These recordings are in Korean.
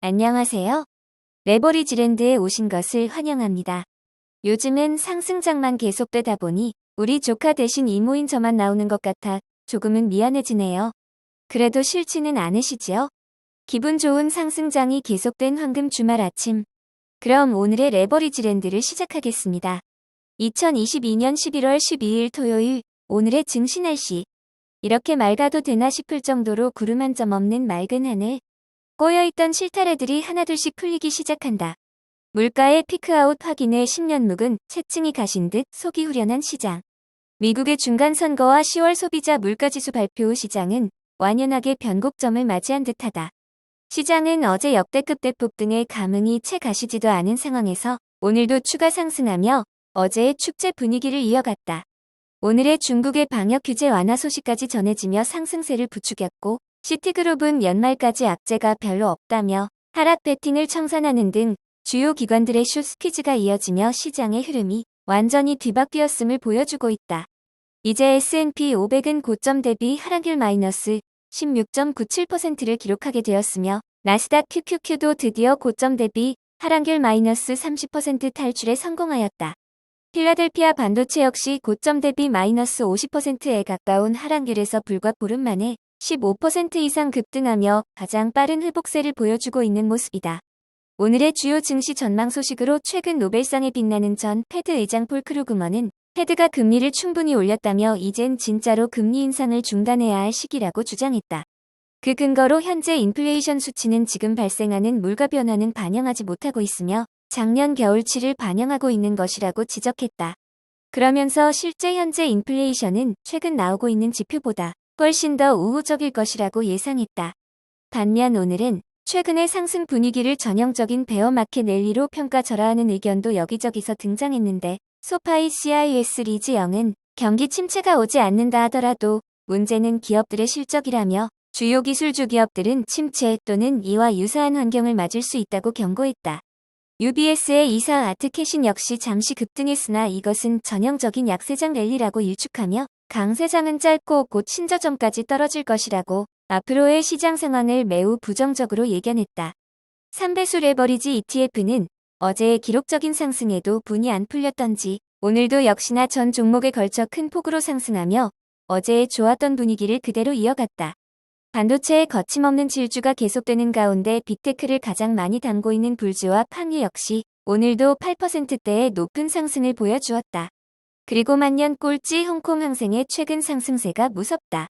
안녕하세요. 레버리지랜드에 오신 것을 환영합니다. 요즘은 상승장만 계속되다 보니 우리 조카 대신 이모인 저만 나오는 것 같아 조금은 미안해지네요. 그래도 싫지는 않으시지요? 기분 좋은 상승장이 계속된 황금 주말 아침. 그럼 오늘의 레버리지랜드를 시작하겠습니다. 2022년 11월 12일 토요일, 오늘의 증시 날씨. 이렇게 맑아도 되나 싶을 정도로 구름 한 점 없는 맑은 하늘. 꼬여있던 실타래들이 하나둘씩 풀리기 시작한다. 물가의 피크아웃 확인에 10년 묵은 채증이 가신 듯 속이 후련한 시장. 미국의 중간선거와 10월 소비자 물가지수 발표 후 시장은 완연하게 변곡점을 맞이한 듯하다. 시장은 어제 역대급 대폭 등의 감흥이 채 가시지도 않은 상황에서 오늘도 추가 상승하며 어제의 축제 분위기를 이어갔다. 오늘의 중국의 방역 규제 완화 소식까지 전해지며 상승세를 부추겼고, 시티그룹은 연말까지 악재가 별로 없다며 하락 배팅을 청산하는 등 주요 기관들의 숏 스퀴즈가 이어지며 시장의 흐름이 완전히 뒤바뀌었음을 보여주고 있다. 이제 S&P 500은 고점 대비 하락률 마이너스 16.97%를 기록하게 되었으며 나스닥 QQQ도 드디어 고점 대비 하락률 마이너스 30% 탈출에 성공하였다. 필라델피아 반도체 역시 고점 대비 마이너스 50%에 가까운 하락률에서 불과 보름 만에 15% 이상 급등하며 가장 빠른 회복세를 보여주고 있는 모습이다. 오늘의 주요 증시 전망 소식으로 최근 노벨상에 빛나는 전 패드 의장 폴 크루그먼은 패드가 금리를 충분히 올렸다며 이젠 진짜로 금리 인상을 중단해야 할 시기라고 주장했다. 그 근거로 현재 인플레이션 수치는 지금 발생하는 물가 변화는 반영하지 못하고 있으며 작년 겨울치를 반영하고 있는 것이라고 지적했다. 그러면서 실제 현재 인플레이션은 최근 나오고 있는 지표보다 훨씬 더 우호적일 것이라고 예상했다. 반면 오늘은 최근의 상승 분위기를 전형적인 베어마켓 랠리로 평가절하하는 의견도 여기저기서 등장했는데 소파이 CIS 리즈 영은 경기 침체가 오지 않는다 하더라도 문제는 기업들의 실적이라며 주요 기술주 기업들은 침체 또는 이와 유사한 환경을 맞을 수 있다고 경고했다. UBS의 이사 아트캐신 역시 잠시 급등했으나 이것은 전형적인 약세장 랠리라고 일축하며 강세장은 짧고 곧 신저점까지 떨어질 것이라고 앞으로의 시장 상황을 매우 부정적으로 예견했다. 3배수 레버리지 ETF는 어제의 기록적인 상승에도 분이 안 풀렸던지 오늘도 역시나 전 종목에 걸쳐 큰 폭으로 상승하며 어제의 좋았던 분위기를 그대로 이어갔다. 반도체의 거침없는 질주가 계속되는 가운데 빅테크를 가장 많이 담고 있는 불주와 팡유 역시 오늘도 8%대의 높은 상승을 보여주었다. 그리고 만년 꼴찌 홍콩 항생의 최근 상승세가 무섭다.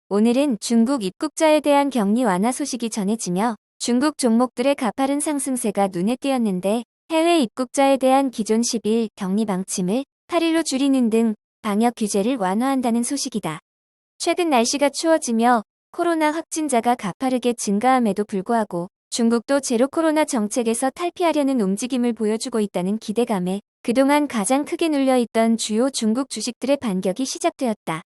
오늘은 중국 입국자에 대한 격리 완화 소식이 전해지며 중국 종목들의 가파른 상승세가 눈에 띄었는데 해외 입국자에 대한 기존 10일 격리 방침을 8일로 줄이는 등 방역 규제를 완화한다는 소식이다. 최근 날씨가 추워지며 코로나 확진자가 가파르게 증가함에도 불구하고 중국도 제로 코로나 정책에서 탈피하려는 움직임을 보여주고 있다는 기대감에 그동안 가장 크게 눌려있던 주요 중국 주식들의 반격이 시작되었다.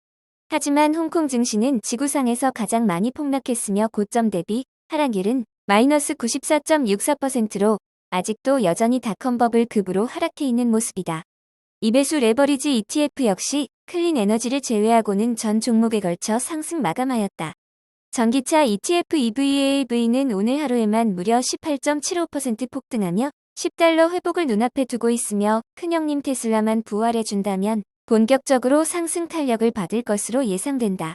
하지만 홍콩 증시는 지구상에서 가장 많이 폭락했으며 고점 대비 하락률은 마이너스 94.64%로 아직도 여전히 닷컴버블 급으로 하락해 있는 모습이다. 2배수 레버리지 ETF 역시 클린 에너지를 제외하고는 전 종목에 걸쳐 상승 마감하였다. 전기차 ETF EVAV는 오늘 하루에만 무려 18.75% 폭등하며 $10 회복을 눈앞에 두고 있으며 큰형님 테슬라만 부활해준다면 본격적으로 상승 탄력을 받을 것으로 예상된다.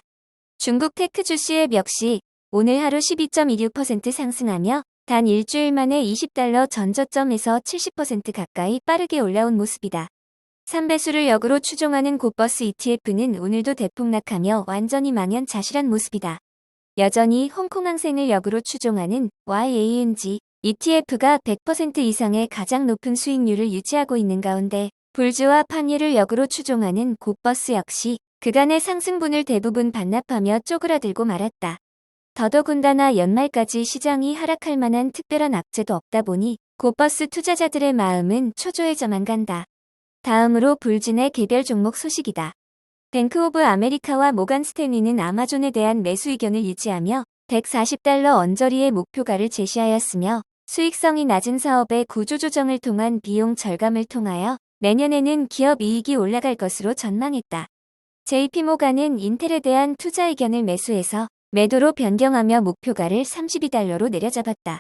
중국 테크 주시앱 역시 오늘 하루 12.26% 상승하며 단 일주일 만에 $20 전저점에서 70% 가까이 빠르게 올라온 모습이다. 3배수를 역으로 추종하는 고버스 ETF는 오늘도 대폭락하며 완전히 망연자실한 모습이다. 여전히 홍콩 항생을 역으로 추종하는 YANG ETF가 100% 이상의 가장 높은 수익률을 유지하고 있는 가운데 불주와 팡유를 역으로 추종하는 고버스 역시 그간의 상승분을 대부분 반납하며 쪼그라들고 말았다. 더더군다나 연말까지 시장이 하락할 만한 특별한 악재도 없다 보니 고버스 투자자들의 마음은 초조해져만 간다. 다음으로 불진의 개별 종목 소식이다. 뱅크 오브 아메리카와 모간 스탠리는 아마존에 대한 매수 의견을 유지하며 $140 언저리의 목표가를 제시하였으며 수익성이 낮은 사업의 구조조정을 통한 비용 절감을 통하여 내년에는 기업 이익이 올라갈 것으로 전망했다. JP모간은 인텔에 대한 투자 의견을 매수해서 매도로 변경하며 목표가를 $32로 내려잡았다.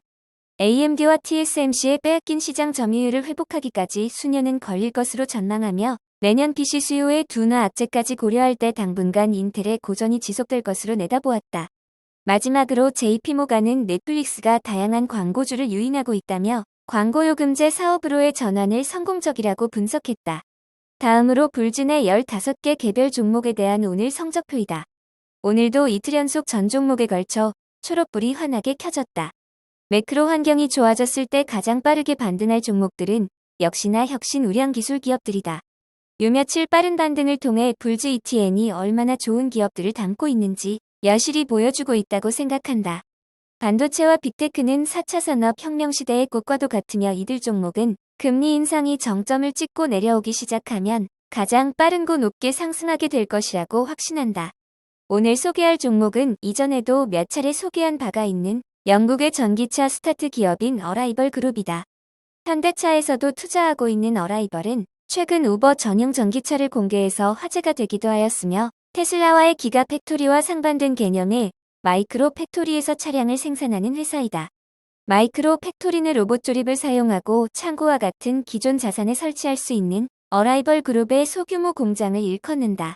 AMD와 TSMC의 빼앗긴 시장 점유율을 회복하기까지 수년은 걸릴 것으로 전망하며 내년 PC 수요의 둔화 악재까지 고려할 때 당분간 인텔의 고전이 지속될 것으로 내다보았다. 마지막으로 JP모간은 넷플릭스가 다양한 광고주를 유인하고 있다며 광고요금제 사업으로의 전환을 성공적이라고 분석했다. 다음으로 불진의 15개 개별 종목에 대한 오늘 성적표이다. 오늘도 이틀 연속 전 종목에 걸쳐 초록불이 환하게 켜졌다. 매크로 환경이 좋아졌을 때 가장 빠르게 반등할 종목들은 역시나 혁신 우량 기술 기업들이다. 요 며칠 빠른 반등을 통해 불지 ETN이 얼마나 좋은 기업들을 담고 있는지 여실히 보여주고 있다고 생각한다. 반도체와 빅테크는 4차 산업 혁명 시대의 꽃과도 같으며 이들 종목은 금리 인상이 정점을 찍고 내려오기 시작하면 가장 빠른 고 높게 상승하게 될 것이라고 확신한다. 오늘 소개할 종목은 이전에도 몇 차례 소개한 바가 있는 영국의 전기차 스타트 기업인 어라이벌 그룹이다. 현대차에서도 투자하고 있는 어라이벌은 최근 우버 전용 전기차를 공개해서 화제가 되기도 하였으며 테슬라와의 기가 팩토리와 상반된 개념의 마이크로 팩토리에서 차량을 생산하는 회사이다. 마이크로 팩토리는 로봇 조립을 사용하고 창고와 같은 기존 자산에 설치할 수 있는 어라이벌 그룹의 소규모 공장을 일컫는다.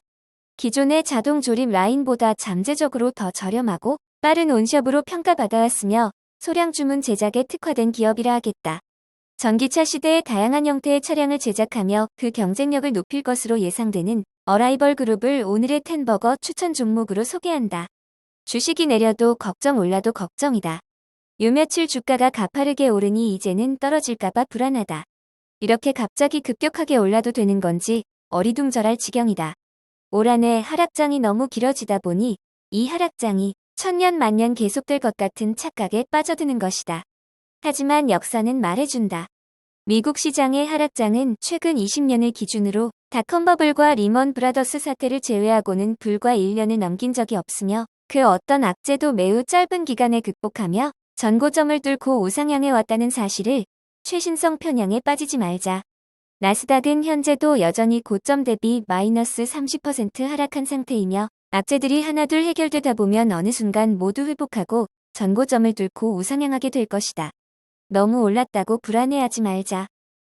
기존의 자동 조립 라인보다 잠재적으로 더 저렴하고 빠른 온숍으로 평가받아왔으며 소량 주문 제작에 특화된 기업이라 하겠다. 전기차 시대의 다양한 형태의 차량을 제작하며 그 경쟁력을 높일 것으로 예상되는 어라이벌 그룹을 오늘의 텐버거 추천 종목으로 소개한다. 주식이 내려도 걱정 올라도 걱정이다. 요 며칠 주가가 가파르게 오르니 이제는 떨어질까봐 불안하다. 이렇게 갑자기 급격하게 올라도 되는 건지 어리둥절할 지경이다. 올 한 해 하락장이 너무 길어지다 보니 이 하락장이 천년 만년 계속될 것 같은 착각에 빠져드는 것이다. 하지만 역사는 말해준다. 미국 시장의 하락장은 최근 20년을 기준으로 닷컴버블과 리먼 브라더스 사태를 제외하고는 불과 1년을 넘긴 적이 없으며 그 어떤 악재도 매우 짧은 기간에 극복하며 전고점을 뚫고 우상향해 왔다는 사실을 최신성 편향에 빠지지 말자. 나스닥은 현재도 여전히 고점 대비 마이너스 30% 하락한 상태이며 악재들이 하나둘 해결되다 보면 어느 순간 모두 회복하고 전고점을 뚫고 우상향하게 될 것이다. 너무 올랐다고 불안해하지 말자.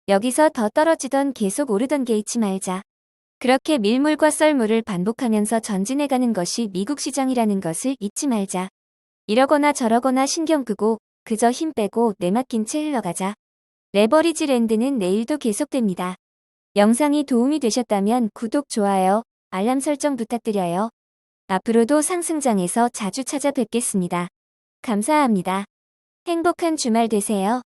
여기서 더 떨어지던 계속 오르던 게 잊지 말자. 그렇게 밀물과 썰물을 반복하면서 전진해가는 것이 미국 시장이라는 것을 잊지 말자. 이러거나 저러거나 신경 끄고 그저 힘 빼고 내맡긴 채 흘러가자. 레버리지 랜드는 내일도 계속됩니다. 영상이 도움이 되셨다면 구독, 좋아요, 알람 설정 부탁드려요. 앞으로도 상승장에서 자주 찾아뵙겠습니다. 감사합니다. 행복한 주말 되세요.